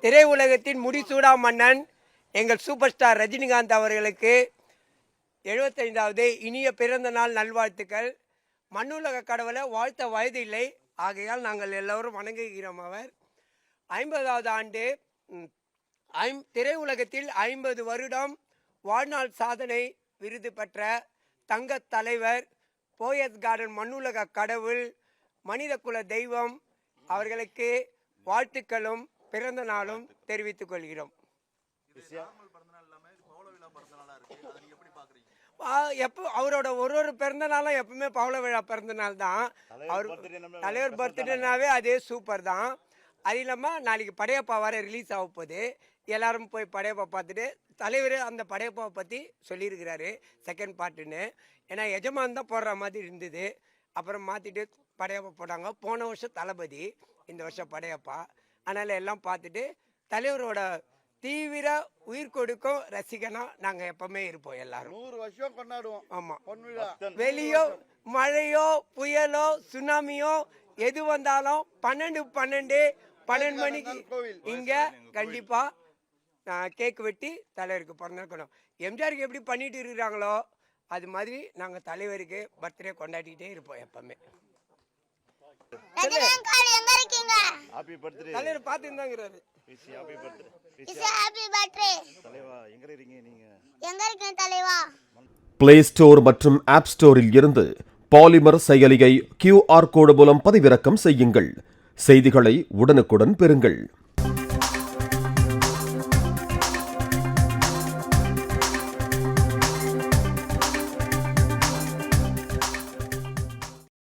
திரையுலகத்தின் முடிசூடா மன்னன் எங்கள் super star Rajinikanth அவர்களுக்கு 75வது இனிய பிறந்த நாள் நல்வாழ்த்துக்கள். மண்ணுலக கடவுளை வாழ்த்த வயது இல்லை, ஆகையால் நாங்கள் எல்லோரும் வணங்குகிறோம். அவர் 50வது ஆண்டு திரையுலகத்தில் 50 வருடம் வாழ்நாள் சாதனை விருது பெற்ற தங்க தலைவர், போயஸ் கார்டன் மண்ணுலக கடவுள், மனித குல தெய்வம் அவர்களுக்கு வாழ்த்துக்களும் பிறந்த நாளும் தெரிவித்துக் கொள்கிறோம். எப்போ அவரோட ஒரு பிறந்த நாளும் எப்பவுமே பவள விழா பிறந்த நாள் தான். அவர் தலைவர் பர்த்டேனாவே அதே சூப்பர் தான். அது இல்லாமல் நாளைக்கு படையப்பா வர ரிலீஸ் ஆக போகுது. எல்லாரும் போய் படையப்பா பார்த்துட்டு தலைவர் அந்த படையப்பாவை பற்றி சொல்லியிருக்கிறாரு செகண்ட் பார்ட்டுன்னு. ஏன்னா எஜமான் தான் போடுற மாதிரி இருந்தது, அப்புறம் மாற்றிட்டு படையப்பா போட்டாங்க. போன வருஷம் தளபதி, இந்த வருஷம் படையப்பா. அதனால் எல்லாம் பார்த்துட்டு தலைவரோட தீவிர உயிர் கொடுக்கும் ரசிகனா நாங்கள் எப்பவுமே இருப்போம். எல்லாரும் 100 வருஷம் கொண்டாடுவோம். ஆமாம், வெளியோ மழையோ புயலோ சுனாமியோ எது வந்தாலும் 12 மணிக்கு இங்கே கண்டிப்பாக கேக் வெட்டி தலைவருக்கு பிறந்திருக்கணும். எம்ஜிஆருக்கு எப்படி பண்ணிட்டு இருக்கிறாங்களோ அது மாதிரி நாங்கள் தலைவருக்கு பர்த்டே கொண்டாடிக்கிட்டே இருப்போம் எப்பவுமே. தலைவர் பார்த்துருந்தாங்கிறாரு. பிளே ஸ்டோர் மற்றும் ஆப் ஸ்டோரில் இருந்து பாலிமர் செயலியை QR கோடு மூலம் பதிவிறக்கம் செய்யுங்கள். செய்திகளை உடனுக்குடன் பெறுங்கள்.